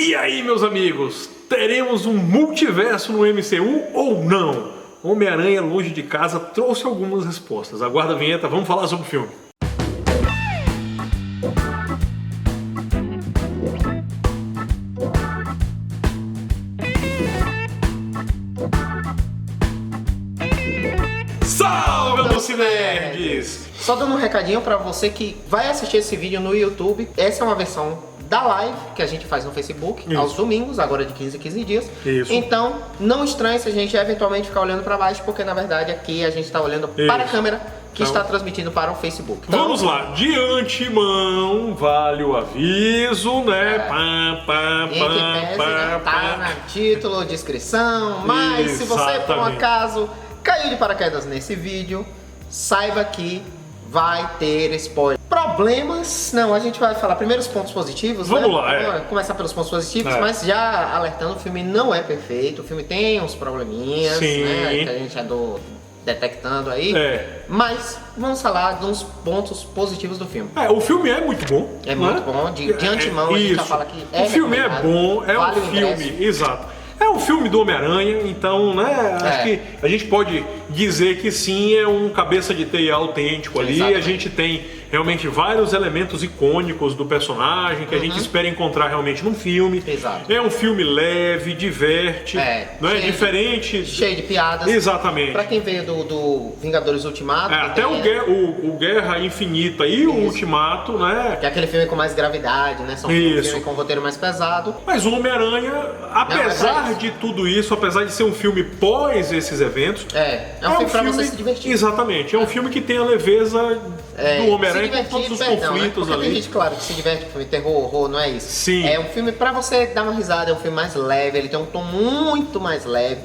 E aí, meus amigos, teremos um multiverso no MCU ou não? Homem-Aranha Longe de Casa trouxe algumas respostas. Aguarda a vinheta, vamos falar sobre o filme. Salve, meus cinerds! Só dando um recadinho pra você que vai assistir esse vídeo no YouTube. Essa é uma versão da live que a gente faz no Facebook aos domingos, agora de 15 em 15 dias. Isso. Então, não estranhe se a gente eventualmente ficar olhando pra baixo, porque na verdade aqui a gente está olhando para a câmera que está transmitindo para o Facebook. Então, vamos lá, de antemão, vale o aviso, né? Tá no título, descrição, mas se você por um acaso caiu de paraquedas nesse vídeo, saiba que vai ter spoiler. Problemas, não, a gente vai falar primeiro os pontos positivos, Vamos né? lá, Vamos começar pelos pontos positivos, mas já alertando, o filme não é perfeito, o filme tem uns probleminhas, né, que a gente andou detectando aí, mas vamos falar de uns pontos positivos do filme. O filme é muito bom. É muito bom, de antemão a gente já fala que o filme é bom, é vale um filme, exato. É um filme do Homem-Aranha, então, né, acho que a gente pode dizer que sim, é um cabeça de teia autêntico ali. Exatamente. A gente tem realmente vários elementos icônicos do personagem que a gente espera encontrar realmente num filme. Exato. É um filme leve, diverte, não é diferente. Cheio de piadas. Exatamente. Pra quem veio do Vingadores Ultimato. Até o Guerra Infinita e o Ultimato, né? Que é aquele filme com mais gravidade, né? São filmes com um roteiro mais pesado. Mas o Homem-Aranha, apesar de tudo isso, apesar de ser um filme pós esses eventos, é um filme pra você se divertir. Exatamente, é um filme que tem a leveza do Homem-Aranha com todos os conflitos ali. Tem gente, claro, que se diverte com filme terror, horror, não é isso. Sim. É um filme pra você dar uma risada, é um filme mais leve, ele tem um tom muito mais leve,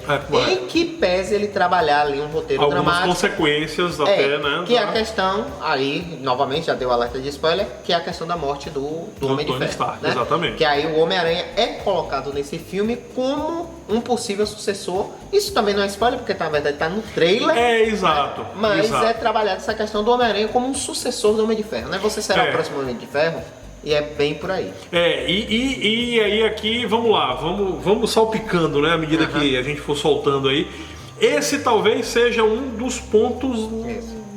em que pese ele trabalhar ali um roteiro algumas dramático. Consequências até, né? Que é a questão, aí, novamente, já deu alerta de spoiler, que é a questão da morte do Homem de Ferro. Stark, né? Exatamente. Que aí o Homem-Aranha é colocado nesse filme como um possível sucessor. Isso também não é spoiler, porque na verdade tá no trailer. Exato. Mas é trabalhada essa questão do Homem-Aranha como um sucessor do Homem de Ferro, né? Você será o próximo Homem de Ferro? E é bem por aí. E aí aqui, vamos lá, vamos salpicando, né? À medida que a gente for soltando aí. Esse talvez seja um dos pontos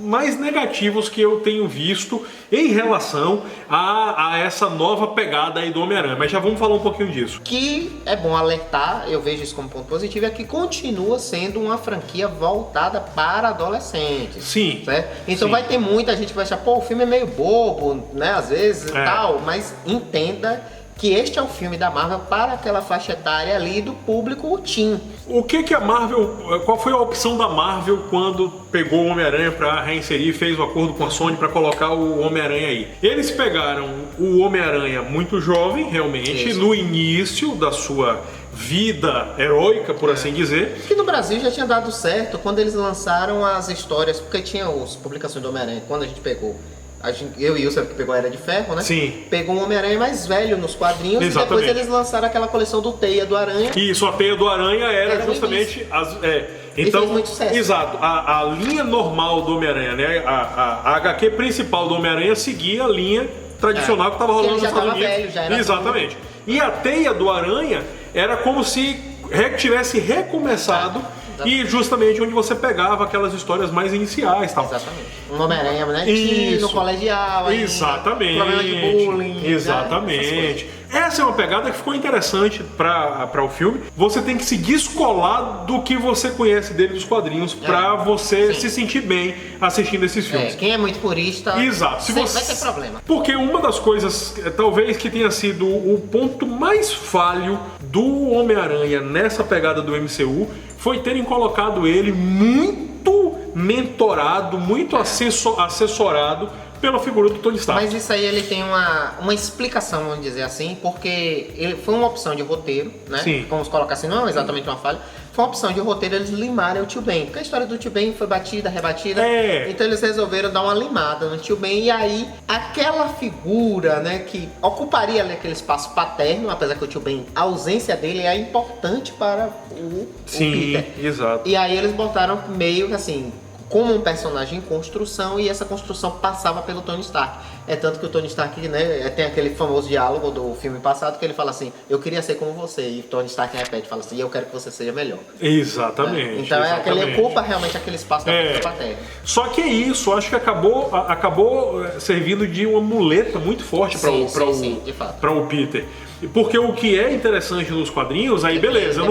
mais negativos que eu tenho visto em relação a essa nova pegada aí do Homem-Aranha, mas já vamos falar um pouquinho disso. Que é bom alertar, eu vejo isso como ponto positivo, é que continua sendo uma franquia voltada para adolescentes. Sim. Certo? Então vai ter muita gente que vai achar, pô, o filme é meio bobo, né, às vezes e tal, mas entenda que este é o filme da Marvel para aquela faixa etária ali do público teen. O que a Marvel, qual foi a opção da Marvel quando pegou o Homem-Aranha para reinserir e fez o acordo com a Sony para colocar o Homem-Aranha aí? Eles pegaram o Homem-Aranha muito jovem, realmente, no início da sua vida heróica, por assim dizer. Que no Brasil já tinha dado certo quando eles lançaram as histórias, porque tinha as publicações do Homem-Aranha, quando a gente pegou. Eu e o Wilson, que pegou a Era de Ferro, né? Sim. Pegou um Homem-Aranha mais velho nos quadrinhos. Exatamente. E depois eles lançaram aquela coleção do Teia do Aranha. Isso, a Teia do Aranha era justamente então, fez muito sucesso. Exato, a linha normal do Homem-Aranha, né? A HQ principal do Homem-Aranha seguia a linha tradicional que estava rolando nos Estados Unidos. Velho, já era exatamente. E a Teia do Aranha era como se tivesse recomeçado. E justamente onde você pegava aquelas histórias mais iniciais, tal. Exatamente. Um Homem-Aranha, né? No colegial. Exatamente. Problema de bullying. Exatamente. Né? Essa é uma pegada que ficou interessante para o filme. Você tem que se descolar do que você conhece dele dos quadrinhos para você se sentir bem assistindo esses filmes. Quem é muito purista, exato. Vai ter problema. Porque uma das coisas, talvez que tenha sido o ponto mais falho do Homem-Aranha nessa pegada do MCU, foi terem colocado ele muito mentorado, muito assessorado pela figura do Tony Stark. Mas isso aí ele tem uma explicação, vamos dizer assim, porque ele foi uma opção de roteiro, né? Sim. Vamos colocar assim, não é exatamente uma falha. Foi uma opção de roteiro eles limarem o Tio Ben. Porque a história do Tio Ben foi batida, rebatida. Então eles resolveram dar uma limada no Tio Ben. E aí, aquela figura, né, que ocuparia ali aquele espaço paterno, apesar que o Tio Ben, a ausência dele é importante para o Peter. Exato. E aí eles botaram meio que assim, como um personagem em construção, e essa construção passava pelo Tony Stark. É tanto que o Tony Stark, né, tem aquele famoso diálogo do filme passado que ele fala assim: eu queria ser como você, e o Tony Stark repete, fala assim: eu quero que você seja melhor. Exatamente. Então exatamente. Ele ocupa realmente aquele espaço da plateia. Só que é isso, acho que acabou servindo de uma muleta muito forte para o Peter. Porque o que é interessante nos quadrinhos, aí beleza.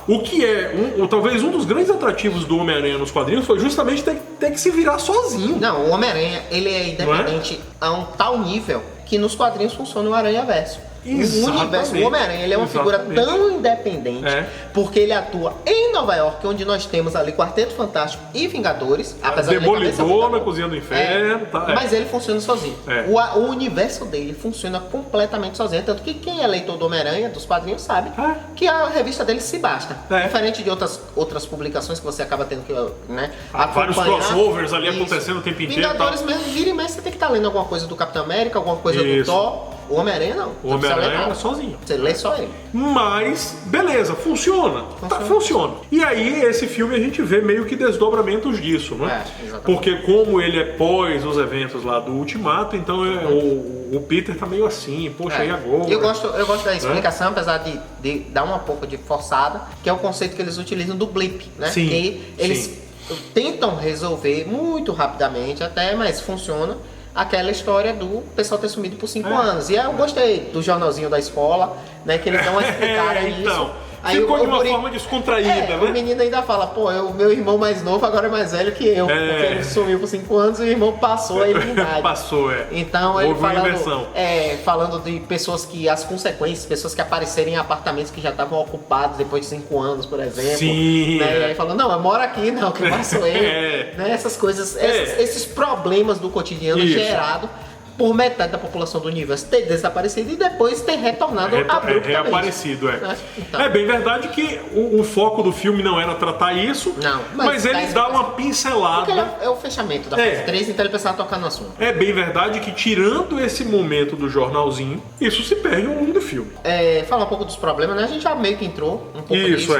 O que é, talvez um dos grandes atrativos do Homem-Aranha nos quadrinhos foi justamente ter que se virar sozinho. Não, o Homem-Aranha, ele é independente a um tal nível que nos quadrinhos funciona o Aranha-Verso. O universo, o Homem-Aranha, ele é uma figura tão independente, porque ele atua em Nova York, onde nós temos ali Quarteto Fantástico e Vingadores, apesar de Demolidor na Cozinha do Inferno, mas ele funciona sozinho. O universo dele funciona completamente sozinho, tanto que quem é leitor do Homem-Aranha, dos quadrinhos, sabe que a revista dele se basta. Diferente de outras publicações que você acaba tendo que, né, vários crossovers ali acontecendo o tempo inteiro. Vingadores mesmo, vira e mexe, você tem que estar lendo alguma coisa do Capitão América, alguma coisa do Thor. O Homem-Aranha não. O Homem-Aranha é sozinho. Você lê só ele. Mas, beleza, funciona. Funciona. E aí, esse filme a gente vê meio que desdobramentos disso, não é? Exatamente. Porque como ele é pós os eventos lá do Ultimato, então o Peter tá meio assim, poxa, e agora? Eu gosto da explicação, apesar de dar uma pouco de forçada, que é o conceito que eles utilizam do blip, né? Sim, que eles tentam resolver muito rapidamente até, mas funciona. Aquela história do pessoal ter sumido por 5 anos. E eu gostei do jornalzinho da escola, né? Que eles dão uma explicada então, isso. Aí ficou de uma forma descontraída, né? O menino ainda fala, pô, o meu irmão mais novo agora é mais velho que eu. Porque ele sumiu por 5 anos e o irmão passou a eliminado. Passou, Então ele falando de pessoas que, as consequências, pessoas que aparecerem em apartamentos que já estavam ocupados depois de 5 anos, por exemplo. Sim. Né? E aí falando, não, eu moro aqui, não, que passou ele. Né? Essas coisas, esses problemas do cotidiano gerado por metade da população do universo ter desaparecido e depois ter retornado abruptamente. Reaparecido, Então. É bem verdade que o foco do filme não era tratar isso, mas ele dá uma pincelada. Porque é o fechamento da fase 3, então ele precisava tocar no assunto. É bem verdade que, tirando esse momento do jornalzinho, isso se perde ao longo do filme. Falar um pouco dos problemas, né? A gente já meio que entrou um pouco nisso.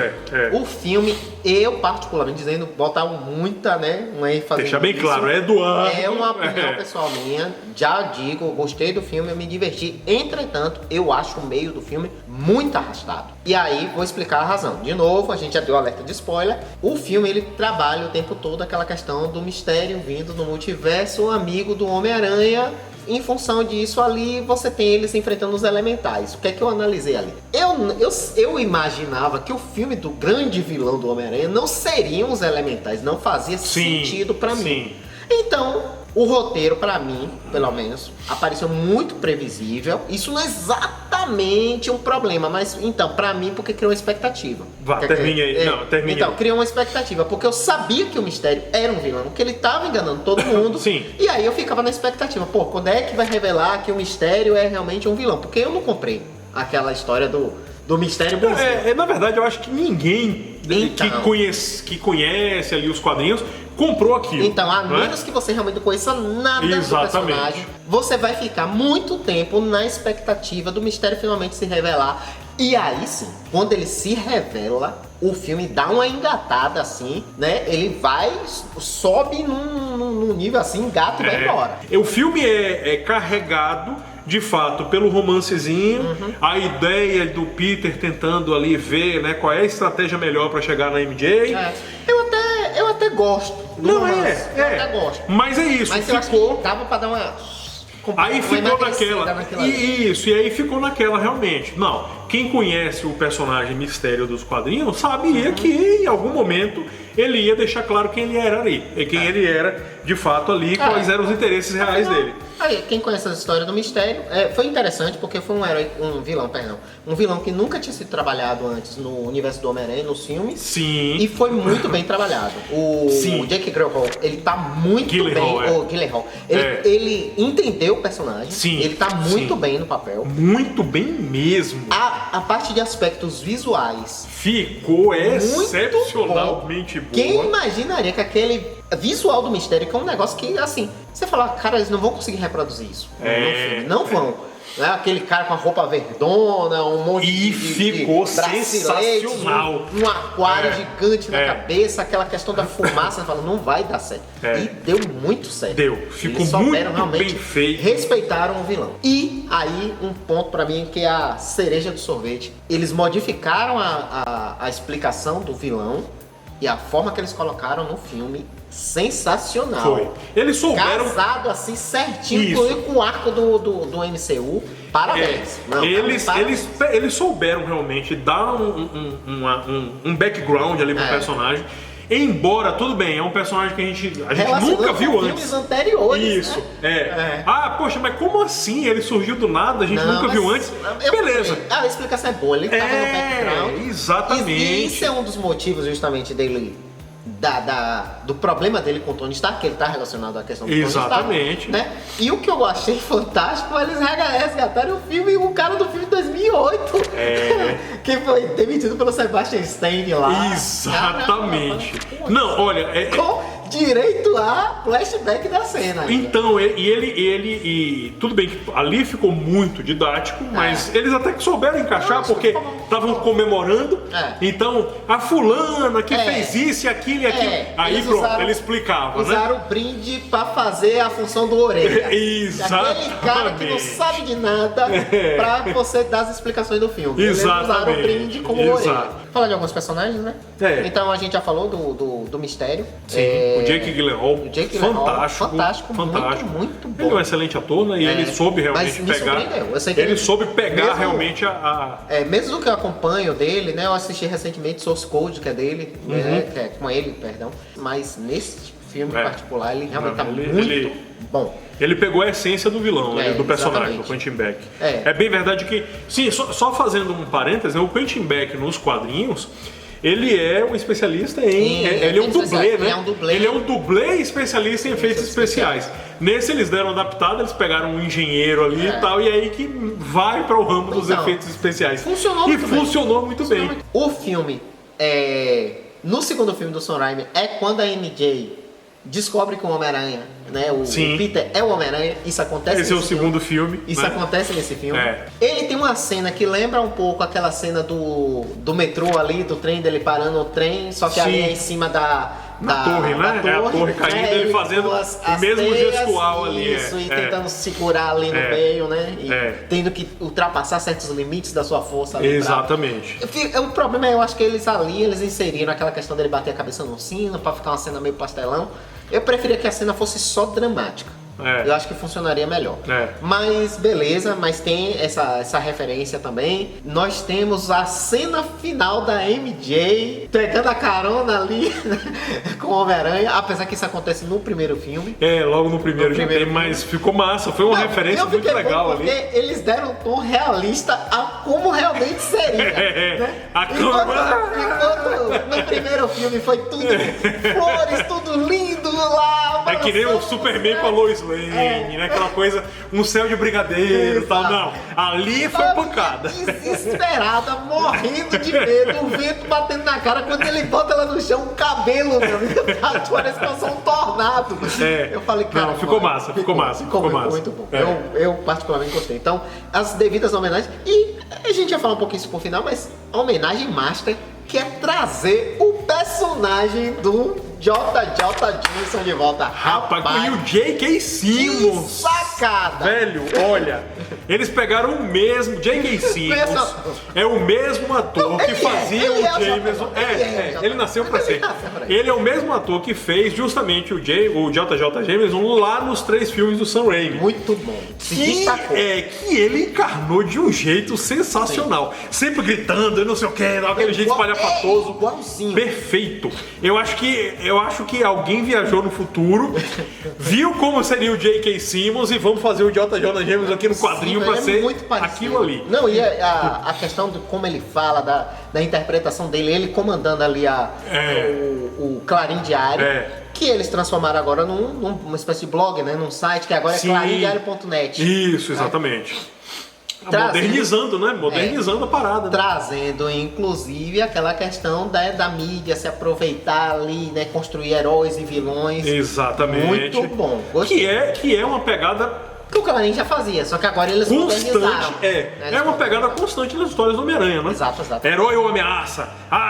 O filme, eu particularmente dizendo, botar muita, né? Uma ênfase. Deixar bem claro, é do ano. É uma opinião pessoal minha. Já digo, gostei do filme, eu me diverti. Entretanto, eu acho o meio do filme muito arrastado. E aí, vou explicar a razão. De novo, a gente já deu alerta de spoiler. O filme, ele trabalha o tempo todo aquela questão do mistério vindo do multiverso, amigo do Homem-Aranha. Em função disso, ali você tem eles enfrentando os elementais. O que é que eu analisei ali? Eu imaginava que o filme do grande vilão do Homem-Aranha não seriam os elementais. Não fazia sentido pra mim. Então, o roteiro, pra mim, pelo menos, apareceu muito previsível. Isso não é exatamente um problema, mas, então, pra mim, porque criou uma expectativa. Termine aí. Não, termine. Então, criou uma expectativa, porque eu sabia que o Mistério era um vilão, que ele tava enganando todo mundo. E aí eu ficava na expectativa, pô, quando é que vai revelar que o Mistério é realmente um vilão? Porque eu não comprei aquela história do Mistério bonzinho. Na verdade, eu acho que ninguém que conhece ali os quadrinhos comprou aquilo. Então, a menos que você realmente não conheça nada do personagem, você vai ficar muito tempo na expectativa do mistério finalmente se revelar. E aí sim, quando ele se revela, o filme dá uma engatada assim, né? Ele sobe num nível assim, gato e vai embora. O filme é carregado, de fato, pelo romancezinho, a ideia do Peter tentando ali ver, né, qual é a estratégia melhor para chegar na MJ. Eu até gosto. Eu até gosto. Mas é isso, mas ficou. Dava pra dar uma. Aí ficou naquela. Isso, e aí ficou naquela realmente. Não, quem conhece o personagem mistério dos quadrinhos sabia que em algum momento ele ia deixar claro quem ele era ali. E quem ele era de fato ali, quais eram os interesses reais dele. Aí, quem conhece a história do mistério, foi interessante porque foi um vilão que nunca tinha sido trabalhado antes no universo do Homem-Aranha, nos filmes. Sim. E foi muito bem trabalhado. O Jake Gyllenhaal, ele tá muito Gyllenhaal, bem. Ele entendeu o personagem. Sim. Ele tá muito bem no papel. Muito bem mesmo. A parte de aspectos visuais ficou excepcionalmente boa. Quem imaginaria que aquele visual do mistério, que é um negócio que, assim, você fala, cara, eles não vão conseguir reproduzir isso no filme. Não vão. né? Aquele cara com a roupa verdona, um monte ficou sensacional. Um aquário gigante na cabeça, aquela questão da fumaça, você fala, não vai dar certo. E deu muito certo. Ficou muito bem feito. Respeitaram o vilão. E aí, um ponto pra mim que é a cereja do sorvete. Eles modificaram a explicação do vilão e a forma que eles colocaram no filme, sensacional. Foi. Eles souberam... Casado assim certinho com o arco do MCU. Parabéns. Eles souberam realmente dar um background ali pro personagem. Embora, tudo bem, é um personagem que a gente nunca viu antes. Filmes anteriores. Isso, Ah, poxa, mas como assim? Ele surgiu do nada, a gente nunca viu antes. Beleza. A explicação é boa, ele tava no background. Exatamente. E isso é um dos motivos justamente dele... do problema dele com o Tony Stark, que ele tá relacionado à questão do Tony Stark, né? E o que eu achei fantástico, eles resgataram o filme, o cara do filme de 2008, que foi demitido pelo Sebastian Stan lá. Exatamente. Caramba, não, olha... com direito a flashback da cena. Então, ele tudo bem que ali ficou muito didático, mas eles até que souberam encaixar, porque estavam comemorando. Então, a fulana que fez isso e aquilo e aquilo. Aí pronto, ele explicava, usaram o brinde pra fazer a função do orelha. Exatamente. Aquele cara que não sabe de nada pra você dar as explicações do filme. Exatamente. Eles usaram o brinde como orelha. Falar de alguns personagens, né? Então a gente já falou do Mistério. Sim, o Jake Gyllenhaal, fantástico, muito bom. Ele é um excelente ator, né? E ele soube realmente pegar. Ele soube pegar realmente mesmo que eu acompanho dele, né? Eu assisti recentemente Source Code, que é dele, que é com ele, perdão. Mas nesse filme em particular, ele realmente tá muito bom. Ele pegou a essência do vilão, do personagem, do Quentin Beck. É bem verdade que... Sim, só fazendo um parênteses, né, o Quentin Beck nos quadrinhos, ele é um especialista ele é um dublê, né? Ele é um dublê especialista em efeitos especiais. Nesse eles deram adaptado, eles pegaram um engenheiro ali e tal, e aí que vai para o ramo dos efeitos especiais. Funcionou muito bem. O filme, no segundo filme do Sam Raimi, é quando a MJ descobre que o Homem-Aranha, né? O Peter é o Homem-Aranha. Isso acontece nesse filme. Segundo filme. Isso acontece nesse filme. Ele tem uma cena que lembra um pouco aquela cena do metrô ali, do trem, dele parando o trem, só que ali é em cima da torre, né? A torre caindo, ele fazendo o mesmo gestual ali. Isso, e tentando segurar ali no meio, né? E tendo que ultrapassar certos limites da sua força ali. Exatamente. O problema eu acho que eles inseriram aquela questão dele bater a cabeça no sino pra ficar uma cena meio pastelão. Eu preferia que a cena fosse só dramática. Eu acho que funcionaria melhor. Mas beleza, mas tem essa referência também. Nós temos a cena final da MJ pegando a carona ali com o Homem-Aranha, apesar que isso acontece no primeiro filme. Logo no primeiro filme, mas ficou massa, foi uma referência muito legal ali. Porque eles deram um tom realista a como realmente seria. Né? Enquanto no primeiro filme foi tudo flores, tudo lindo lá. É que nem o Superman com a Lois Lane, né? Aquela coisa, um céu de brigadeiro e tal. Não, ali foi pancada. Desesperada, morrendo de medo, o vento batendo na cara. Quando ele bota ela no chão, o cabelo, meu amigo, parece que passou um tornado. Eu falei, cara. Não, ficou massa. Ficou muito bom. Eu particularmente gostei. Então, as devidas homenagens. E a gente ia falar um pouquinho isso por final, mas a homenagem master, que é trazer o personagem do J.J. Jameson de volta. Rapaz, e o J.K. Simmons. Sacada! Velho, olha, eles pegaram o mesmo. J.K. Simmons é o mesmo ator que fazia o Jameson. Ele nasceu pra ser. Ele é o mesmo ator que fez justamente o J.J. Jameson lá nos 3 filmes do Sam Raimi. Muito bom. Que ele encarnou de um jeito sensacional. Sempre gritando e não sei o que, aquele jeito espalhafatoso. Igualzinho. Perfeito. Eu acho que alguém viajou no futuro, viu como seria o J.K. Simmons e vamos fazer o J.J. Jameson aqui no quadrinho pra ser muito aquilo ali. Não, e a questão de como ele fala, da interpretação dele, ele comandando ali o Clarim Diário. Que eles transformaram agora numa espécie de blog, né? Num site que agora é clarimdiario.net. Isso, exatamente. Modernizando, né? Modernizando a parada. Trazendo, inclusive, aquela questão da mídia se aproveitar ali, né? Construir heróis e vilões. Exatamente. Muito bom. Gostei. Que é uma pegada que o Clarim já fazia, só que agora eles modernizaram. É uma pegada constante nas histórias do Homem-Aranha, né? Exato. Herói ou ameaça.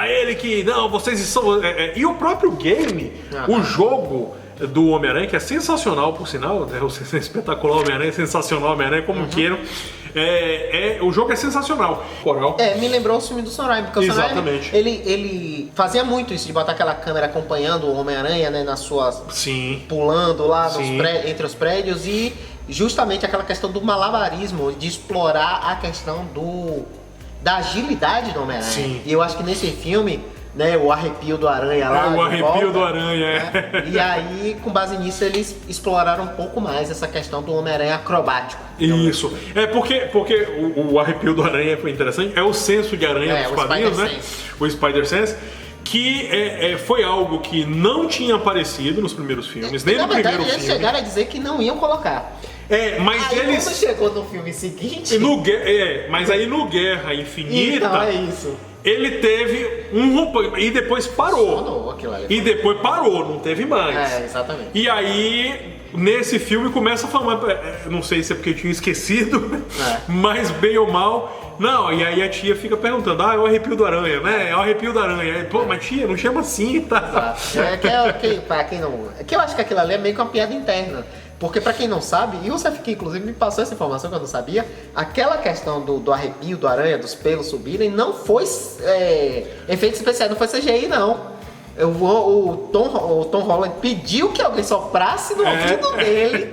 Ele que... Não, vocês são... E o próprio game, o jogo do Homem-Aranha, que é sensacional, por sinal, é espetacular Homem-Aranha, sensacional Homem-Aranha, como queiram. O jogo é sensacional. Me lembrou o filme do Sam Raimi, porque o Sam Raimi, ele fazia muito isso, de botar aquela câmera acompanhando o Homem-Aranha, né, nas suas... Sim. Pulando lá entre os prédios, e justamente aquela questão do malabarismo, de explorar a questão da agilidade do Homem-Aranha. E eu acho que nesse filme, né, o arrepio do Aranha lá. O arrepio do Aranha, né? E aí, com base nisso, eles exploraram um pouco mais essa questão do Homem-Aranha acrobático. Isso. Porque o arrepio do Aranha foi interessante. É o senso de aranha dos quadrinhos, né? O Spider-Sense. Que foi algo que não tinha aparecido nos primeiros filmes, nem no primeiro filme. Eles chegaram a dizer que não iam colocar. Mas aí, eles... quando chegou no filme seguinte... Mas aí no Guerra Infinita... Então, é isso. Ele teve e depois parou. E depois parou, não teve mais. Exatamente. E aí, nesse filme, começa a falar... Não sei se é porque eu tinha esquecido, mas bem ou mal... Não, e aí a tia fica perguntando, é o arrepio do Aranha, né? É o arrepio do Aranha. Pô, mas tia, não chama assim, tá? Pra quem não... que eu acho que aquilo ali é meio que uma piada interna. Porque pra quem não sabe, e o Seth inclusive me passou essa informação que eu não sabia, aquela questão do arrepio do aranha, dos pelos subirem, não foi efeito especial, não foi CGI não. O Tom Holland pediu que alguém soprasse no ouvido dele,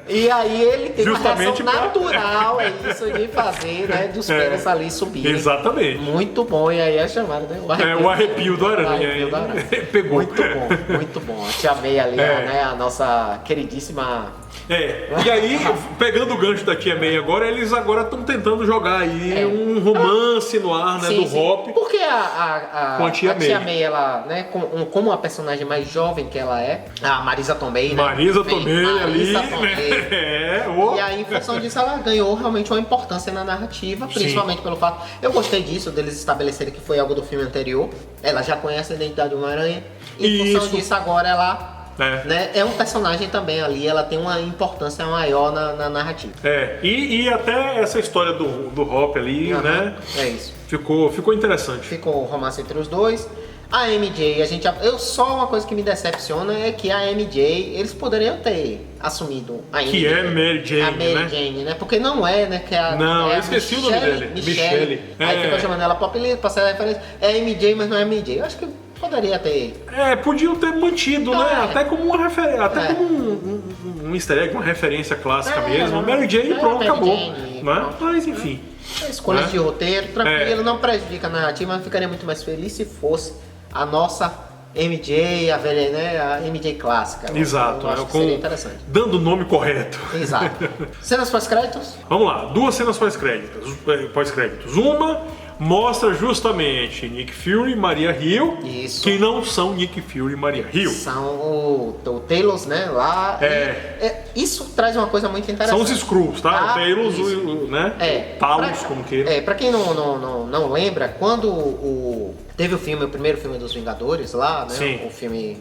e aí ele teve justamente uma reação natural, isso de fazer, né, dos pelos ali subirem. Exatamente. Muito bom, e aí é chamado, né? O arrepio do aranha. Pegou. Muito bom. A Tia May ali, né, a nossa queridíssima... E aí, pegando o gancho da Tia May agora, eles agora estão tentando jogar aí um romance no ar, né, do Hop. Porque a Tia May, ela, né, como uma personagem mais jovem que ela é, a Marisa Tomei, né? Marisa Tomei ali, E aí, em função disso, ela ganhou realmente uma importância na narrativa, principalmente pelo fato... Eu gostei disso, deles estabelecerem que foi algo do filme anterior. Ela já conhece a identidade do Homem-Aranha. E em função disso, agora ela... Né? É um personagem também ali, ela tem uma importância maior na narrativa. E até essa história do Hop ali, né? É isso. Ficou interessante. Ficou o romance entre os dois. A MJ, só uma coisa que me decepciona é que a MJ, eles poderiam ter assumido a MJ. Que é Mary Jane, a Mary Jane, né? Porque não é, né? Que eu esqueci o nome dele. Michelle. Aí ficou chamando ela pra apelido, pra ser referência. É MJ, mas não é MJ. Eu acho que poderia ter... podiam ter mantido, né? Até como uma referência, até como um easter egg, uma referência clássica mesmo. Mary Jane, pronto, acabou. Mas enfim. Escolhas de roteiro, tranquilo, não prejudica a narrativa, mas ficaria muito mais feliz se fosse a nossa MJ, a velha, né? A MJ clássica. Exato. Eu acho que seria interessante. Dando o nome correto. Exato. Cenas pós-créditos? Vamos lá, 2 cenas pós-créditos. Uma mostra justamente Nick Fury e Maria Hill, que não são Nick Fury e Maria Hill. São o Talos, né? Lá. Isso traz uma coisa muito interessante. São os Skrulls, tá? O Talos, né? Talos, como queira. Pra quem não lembra, quando teve o primeiro filme dos Vingadores lá, né? Sim. O filme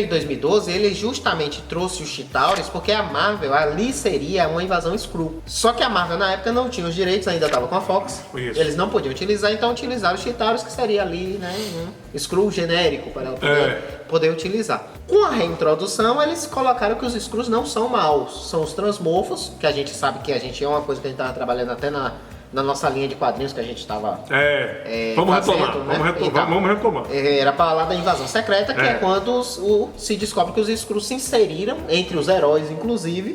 de 2012, ele justamente trouxe os Chitauris porque a Marvel ali seria uma invasão Skrull. Só que a Marvel na época não tinha os direitos, ainda estava com a Fox. Isso. Eles não podiam utilizar, então utilizaram os Chitauris, que seria ali, né? Um Skrull genérico para ela poder utilizar. Com a reintrodução, eles colocaram que os Skrulls não são maus, são os transmorfos, que a gente sabe que é uma coisa que a gente estava trabalhando até na nossa linha de quadrinhos que a gente estava vamos retomar. Era para lá da invasão secreta, que é quando se descobre que os Skrulls se inseriram entre os heróis, inclusive,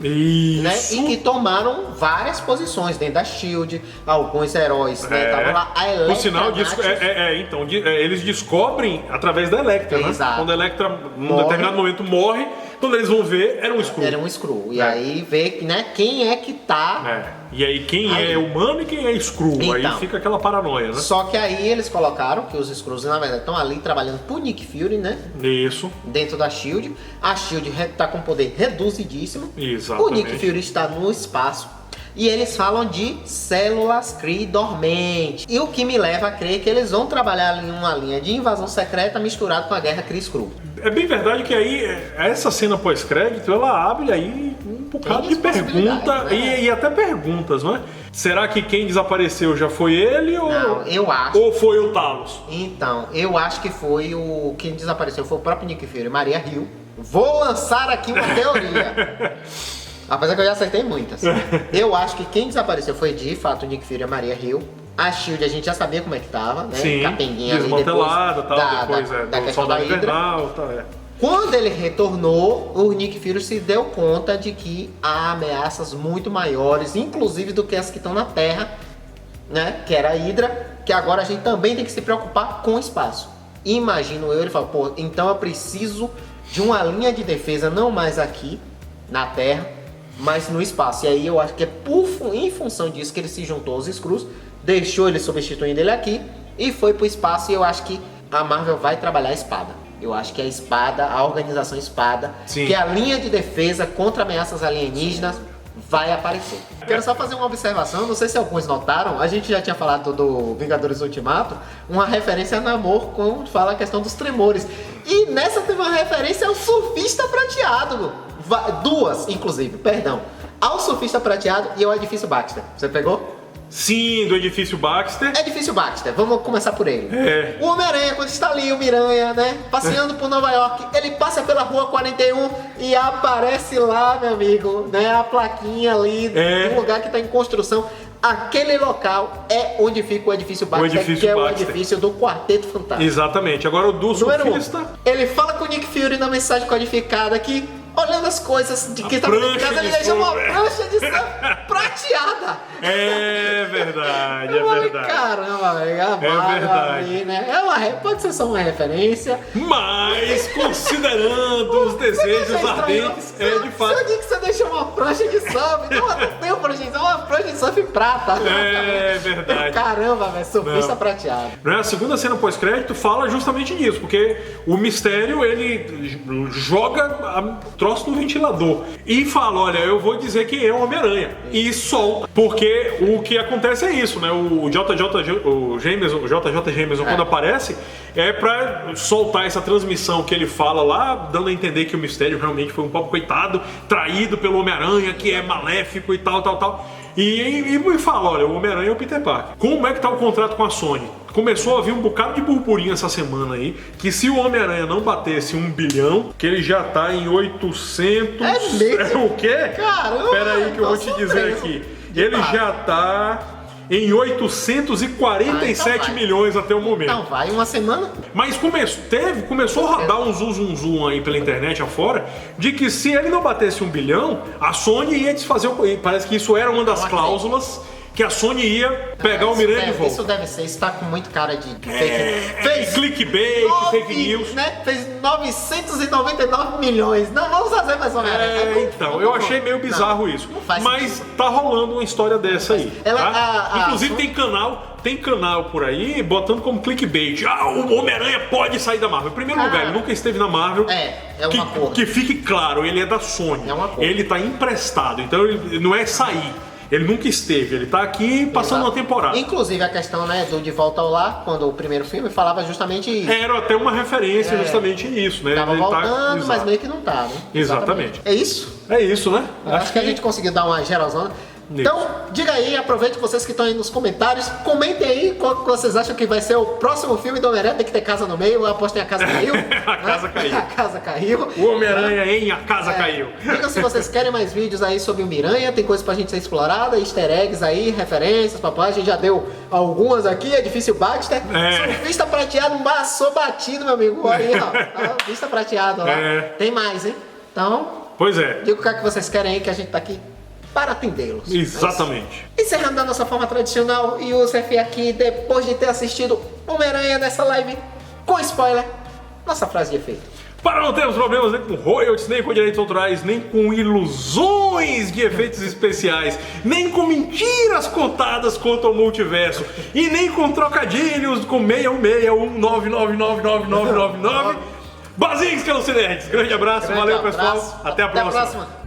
né, e que tomaram várias posições dentro da SHIELD. Alguns heróis estavam lá. A Elektra, por sinal disso, eles descobrem através da Elektra, né? Quando a Elektra, num determinado momento, morre, quando eles vão ver, era um Skrull. Era um Skrull. E aí vê, né, quem é que tá... E aí quem é humano e quem é Skrull. Então, aí fica aquela paranoia, né? Só que aí eles colocaram que os Skrulls, na verdade, estão ali trabalhando por Nick Fury, né? Isso. Dentro da SHIELD. A SHIELD tá com poder reduzidíssimo. Exatamente. O Nick Fury está no espaço. E eles falam de células Kree dormentes. E o que me leva a crer que eles vão trabalhar em uma linha de invasão secreta misturado com a guerra Kree-Skrull. É bem verdade que aí, essa cena pós-crédito, ela abre aí bocado de pergunta, né? e até perguntas, não é? Será que quem desapareceu já foi ele Não, eu acho. ou foi o Talos? Então, eu acho que foi quem desapareceu foi o próprio Nick Fury, Maria Hill. Vou lançar aqui uma teoria. Apesar que eu já acertei muitas. Eu acho que quem desapareceu foi de fato o Nick Fury e a Maria Hill. A SHIELD a gente já sabia como é que tava, né? Sim, capenguinha ali desmantelada, depois da questão da Hydra. Tal, Quando ele retornou, o Nick Fury se deu conta de que há ameaças muito maiores, inclusive do que as que estão na Terra, né? Que era a Hydra, que agora a gente também tem que se preocupar com o espaço. Imagino eu, ele falou, pô, então eu preciso de uma linha de defesa, não mais aqui, na Terra, mas no espaço. E aí eu acho que é em função disso que ele se juntou aos Skrulls, deixou ele substituindo ele aqui e foi pro espaço. E eu acho que a Marvel vai trabalhar a espada. Eu acho que a espada, a organização espada, Sim. que é a linha de defesa contra ameaças alienígenas, vai aparecer. Quero só fazer uma observação, não sei se alguns notaram, a gente já tinha falado do Vingadores Ultimato, uma referência a Namor quando fala a questão dos tremores. E nessa teve uma referência ao surfista prateado. Duas, inclusive, perdão. Ao surfista prateado e ao edifício Baxter. Você pegou? Sim, do edifício Baxter. Edifício Baxter, vamos começar por ele. É. O Homem-Aranha, quando está ali, o Miranha, né, passeando por Nova York, ele passa pela rua 41 e aparece lá, meu amigo, né, a plaquinha ali, do lugar que está em construção. Aquele local é onde fica o edifício Baxter, que é o edifício do Quarteto Fantástico. Exatamente. Agora o do surfista... Ele fala com o Nick Fury na mensagem codificada aqui, olhando as coisas de que tá dentro de casa, ele deixa uma prancha de surf prateada. É verdade, é verdade. Caramba, velho, é verdade. Ali, né? Pode ser só uma referência. Mas, considerando os desejos ardentes, de fato. Se eu digo que você deixou uma prancha de surf, não tem uma prancha de surf, é uma prancha de surf prata. É verdade. Caramba, velho, surfista prateado. Não é? A segunda cena pós-crédito fala justamente disso, porque o Mistério, ele joga troço no ventilador e fala, olha, eu vou dizer quem é o Homem-Aranha. E solta. Porque o que acontece é isso, né? O JJ Jameson, quando aparece, é pra soltar essa transmissão que ele fala lá, dando a entender que o Mistério realmente foi um pobre coitado, traído pelo Homem-Aranha, que é maléfico e tal. E fala, olha, o Homem-Aranha é o Peter Parker. Como é que tá o contrato com a Sony? Começou a vir um bocado de burburinho essa semana aí, que se o Homem-Aranha não batesse 1 bilhão, que ele já tá em 800... É mesmo? O quê? Caramba! Pera aí que eu vou te dizer aqui. Ele já tá em 847 milhões até o momento. Então vai, uma semana. Mas começou a rodar um zoom aí pela internet afora, de que se ele não batesse 1 bilhão, a Sony ia desfazer parece que isso era uma das cláusulas, que a Sony ia pegar o Miranha de volta. Isso deve ser, isso tá com muito cara de fake clickbait, fake news. Né? Fez 999 milhões. Não, vamos fazer mais ou menos. Então, eu achei meio bizarro isso. Mas tá rolando uma história dessa aí. Inclusive tem canal por aí botando como clickbait. O Homem-Aranha pode sair da Marvel. Em primeiro lugar, ele nunca esteve na Marvel. É um acordo. Que fique claro, ele é da Sony. É um acordo. Ele tá emprestado, então ele não é sair. Ele nunca esteve, ele tá aqui passando uma temporada. Inclusive a questão, né, do De Volta ao Lar, quando o primeiro filme falava justamente isso. Era até uma referência justamente nisso, né? Tava voltando, mas meio que não tá, né? Exatamente. É isso? É isso, né? Acho que a gente conseguiu dar uma geralzona. Então, diga aí, aproveite vocês que estão aí nos comentários, comentem aí qual que vocês acham que vai ser o próximo filme do Homem-Aranha. Tem que ter casa no meio, apostem a casa caiu. A casa caiu. A casa caiu. O Homem-Aranha em A Casa Caiu. Digam se vocês querem mais vídeos aí sobre o Miranha, tem coisa pra gente ser explorada, easter eggs aí, referências, papai. A gente já deu algumas aqui, Edifício Baxter. Surfista prateado, maçou batido, meu amigo. Olha aí, ó. Vista prateado lá. Tem mais, hein? Então, pois é. Diga o que é que vocês querem aí, que a gente tá aqui para atendê-los. Exatamente. Encerrando da nossa forma tradicional, Yusef aqui, depois de ter assistido Homem-Aranha nessa live com spoiler, nossa frase de efeito. Para não termos problemas nem com royalties, nem com direitos autorais, nem com ilusões de efeitos especiais, nem com mentiras contadas quanto ao multiverso, e nem com trocadilhos com 61619999999. Basinhos que não se nerds. Grande abraço, valeu pessoal. Até a próxima.